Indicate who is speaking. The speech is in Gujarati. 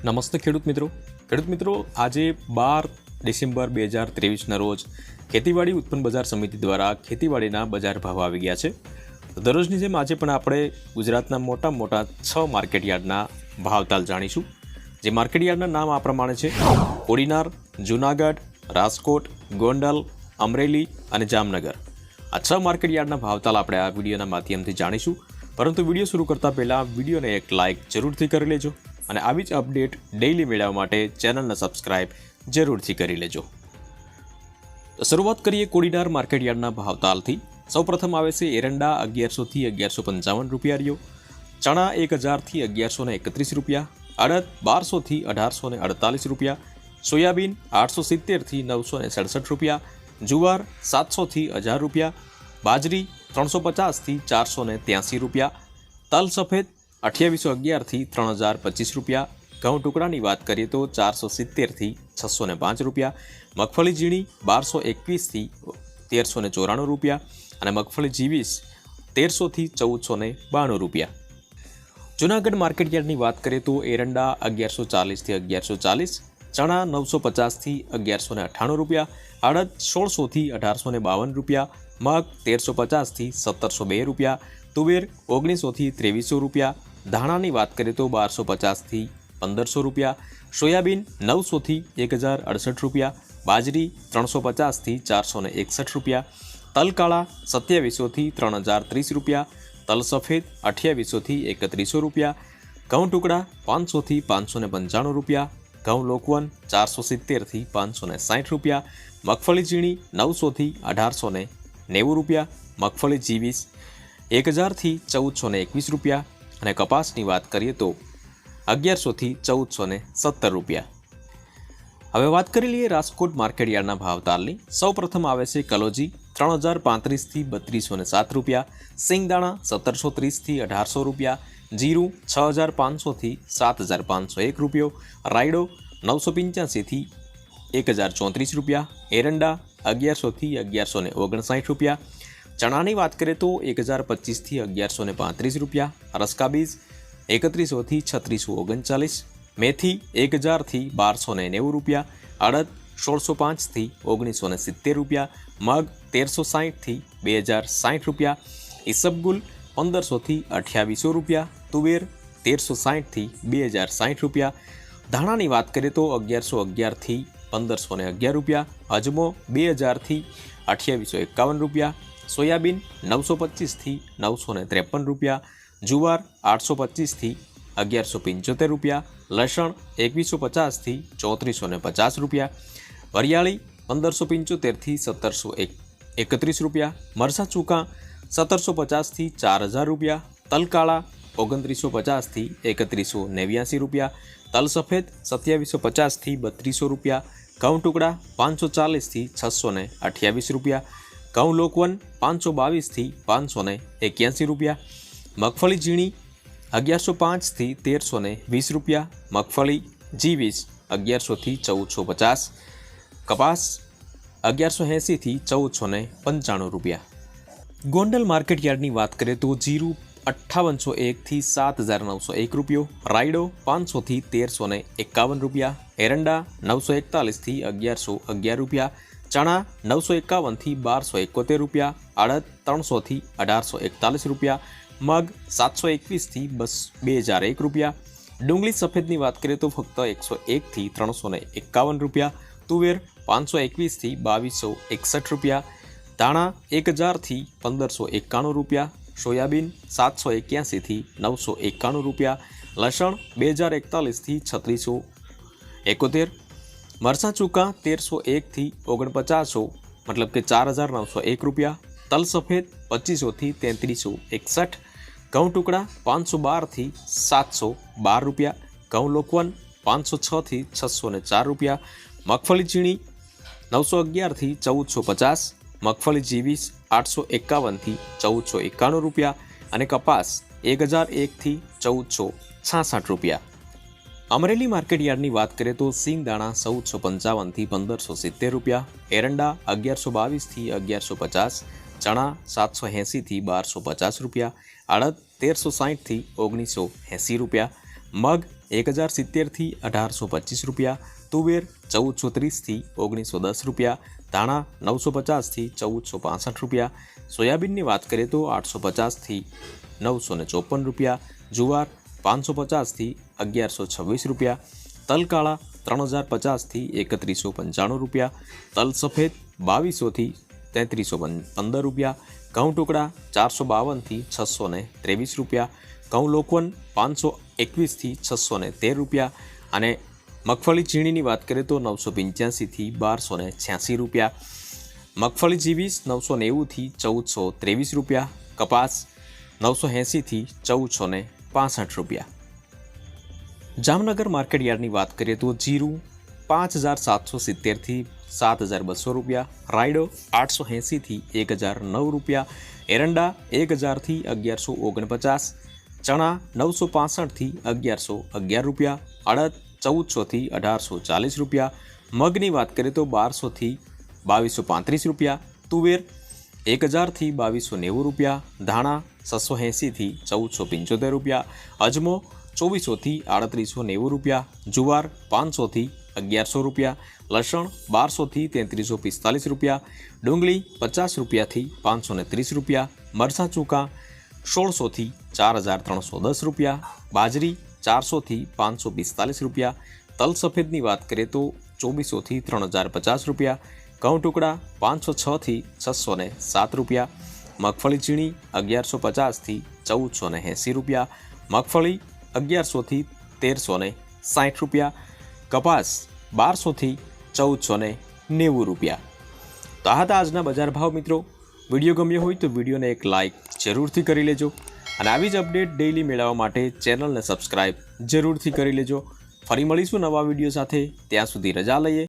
Speaker 1: નમસ્તે ખેડૂત મિત્રો આજે 12 ડિસેમ્બર 2023ના રોજ ખેતીવાડી ઉત્પન્ન બજાર સમિતિ દ્વારા ખેતીવાડીના બજાર ભાવ આવી ગયા છે। દરરોજની જેમ આજે પણ આપણે ગુજરાતના મોટા 6 માર્કેટયાર્ડના ભાવતાલ જાણીશું। જે માર્કેટયાર્ડના નામ આ પ્રમાણે છે: કોડીનાર, જૂનાગઢ, રાજકોટ, ગોંડલ, અમરેલી અને જામનગર। આ 6 માર્કેટયાર્ડના ભાવતાલ આપણે આ વિડીયોના માધ્યમથી જાણીશું। પરંતુ વિડીયો શરૂ કરતા પહેલા વિડીયોને એક લાઇક જરૂરથી કરી લેજો અને આવી જ અપડેટ ડેઈલી મેળવવા માટે ચેનલને સબસ્ક્રાઇબ જરૂરથી કરી લેજો। તો શરૂઆત કરીએ કોડીનાર માર્કેટયાર્ડના ભાવતાલથી। સૌપ્રથમ આવે છે એરંડા 1100 થી 1155 રૂપિયા રહ્યો, ચણા 1000 થી 1131 રૂપિયા, અડદ 1200 થી 1848 રૂપિયા, સોયાબીન 870 થી 967 રૂપિયા, જુવાર 700 થી 1000 રૂપિયા, બાજરી 350 થી 483 રૂપિયા, તલ સફેદ 2811 થી 3025 રૂપિયા, ઘઉં ટુકડાની વાત કરીએ તો 470 થી 605 રૂપિયા, મગફળી ઝીણી 1221 થી 1394 રૂપિયા અને મગફળી જીવીસ 1300 થી 1492 રૂપિયા। જૂનાગઢ માર્કેટયાર્ડની વાત કરીએ તો એરંડા 1140 થી 1140, ચણા 950 થી 1198 રૂપિયા, અડદ 1600 થી 1852 રૂપિયા, મગ 1350 થી 1702 રૂપિયા, તુવેર 1900 થી 2300 રૂપિયા, ધાણાની વાત કરીએ તો 1250 થી 1500 રૂપિયા, સોયાબીન 900 થી 1068 રૂપિયા, બાજરી 350 થી 461 રૂપિયા, તલ કાળા 2700 થી 3030 રૂપિયા, તલ સફેદ 2800 થી 3100 રૂપિયા, ઘઉં ટુકડા 500 થી 595 રૂપિયા, ઘઉં લોકવન 470 થી 560 રૂપિયા, મગફળી ઝીણી 900 થી 1890 રૂપિયા, મગફળી જીવીસ 1000 થી 1421 રૂપિયા અને કપાસની વાત કરીએ તો 1100 થી 1417 રૂપિયા। હવે વાત કરી લઈએ રાજકોટ માર્કેટયાર્ડના ભાવતાલની। સૌપ્રથમ આવે છે કલોજી 3035 થી 3207 રૂપિયા, સિંગદાણા 1730 થી 1800 રૂપિયા, જીરું 6500 થી 7501 રૂપિયો, રાયડો 985 થી 1034 રૂપિયા, એરંડા 1100 થી 1159 રૂપિયા, ચણાની વાત કરીએ તો 1025 થી 1135 રૂપિયા, રસકા બીજ 3100 થી 3639, મેથી 1000 થી 1290 રૂપિયા, અડદ 1605 થી 1970 રૂપિયા, મગ 1360 થી 2060 રૂપિયા, ઈસબગુલ 1500 થી 2800 રૂપિયા, તુવેર 1360 થી 2060 રૂપિયા, ધાણાની વાત કરીએ તો 1111 થી 1511 રૂપિયા, અજમો 2000 થી 2851 રૂપિયા, સોયાબીન 925 થી 953 રૂપિયા, જુવાર 825 થી 1175 રૂપિયા, લસણ 2150 થી 3450 રૂપિયા, વરિયાળી 1575 થી 1731 રૂપિયા, મરચાં ચૂકા 1750 થી 4000 રૂપિયા, તલકાળા 2950 થી 3189 રૂપિયા, તલ સફેદ 2750 થી 3200 રૂપિયા, ઘઉં ટુકડા 540 થી 628 રૂપિયા, ઘઉં લોકવન 522 થી 581 રૂપિયા, મગફળી ઝીણી 1105 થી 1320 રૂપિયા, મગફળી જીવીસ 1100 થી 1450, કપાસ 1180 થી 1495 રૂપિયા। ગોંડલ માર્કેટયાર્ડની વાત કરીએ તો જીરું 5801 થી 7901 રૂપિયો, રાયડો 500 થી 1351 રૂપિયા, એરંડા 941 થી 1111 રૂપિયા, ચણા 951 થી 1271 રૂપિયા, અડદ 300 થી 1841 રૂપિયા, મગ 721 થી 2001 રૂપિયા, ડુંગળી સફેદની વાત કરીએ તો ફક્ત 101 થી 351 રૂપિયા, તુવેર 521 થી 2261 રૂપિયા, ધાણા 1000 થી 1591 રૂપિયા, સોયાબીન 781 થી 991 રૂપિયા, લસણ 2041 થી 3671, મરચાં ચૂકા 1301 થી 4900 મતલબ કે 4901 રૂપિયા, તલ સફેદ 2500 થી 3361, ઘઉં ટુકડા 512 થી 712 રૂપિયા, ઘઉં લોકવન 506 થી 604 રૂપિયા, મગફળી ઝીણી 911 થી 1450, મગફળી જીવીસ 851 થી 1491 રૂપિયા અને કપાસ 1001 થી 1466 રૂપિયા। અમરેલી માર્કેટયાર્ડની વાત કરીએ તો સિંગદાણા 1455 થી 1570 રૂપિયા, એરંડા 1122 થી 1150, ચણા 780 થી 1250 રૂપિયા, અડદ 1360 થી 1980 રૂપિયા, મગ 1070થી 1825 રૂપિયા, તુવેર 1430થી 1910 રૂપિયા, ધાણા 950થી 1465 રૂપિયા, સોયાબીનની વાત કરીએ તો 850થી 954 રૂપિયા, જુવાર 550થી 1126 રૂપિયા, તલ કાળા 3050થી 3195 રૂપિયા, તલ સફેદ 2200થી 3315 રૂપિયા, ઘઉં ટુકડા 452થી 623 રૂપિયા, ઘઉં લોકવન 521થી 613 રૂપિયા અને મગફળી ઝીણીની વાત કરીએ તો 985થી 1286 રૂપિયા, મગફળી જીવીસ 990થી 1423 રૂપિયા, કપાસ 980થી 1465 રૂપિયા. જામનગર માર્કેટ યાર્ડની વાત કરીએ તો જીરું 5770થી 7200 રૂપિયા, રાયડો 880થી 1009 રૂપિયા, એરંડા 1000થી 1149, ચણા 965થી 1111 રૂપિયા, અડદ 1400થી 1840 રૂપિયા, મગની વાત કરીએ તો 1200થી 2235 રૂપિયા, તુવેર 1000થી 2290 રૂપિયા, ધાણા 680થી 1475 રૂપિયા, અજમો 2400થી 3890 રૂપિયા, જુવાર 500થી 1100 રૂપિયા, લસણ 1200થી 3345 રૂપિયા, ડુંગળી 50 રૂપિયાથી 530 રૂપિયા, મરચાં ચૂકા 1600થી 4310 રૂપિયા, બાજરી 400થી 545 રૂપિયા, તલ સફેદની વાત કરીએ તો 2400થી 3050 રૂપિયા, ઘઉં ટુકડા 506થી 607 રૂપિયા, મગફળી ઝીણી 1150થી 1480 રૂપિયા, મગફળી 1100થી 1360 રૂપિયા, કપાસ 1200થી 1490 રૂપિયા. તો આ હતા આજના બજાર ભાવ મિત્રો. વિડીયો ગમ્યો હોય તો વિડીયોને એક લાઇક જરૂરથી કરી લેજો અને આવી જ અપડેટ ડેઇલી મેળવવા માટે ચેનલને સબસ્ક્રાઇબ જરૂરથી કરી લેજો. ફરી મળીશું નવા વિડીયો સાથે. ત્યાં સુધી રજા લઈએ.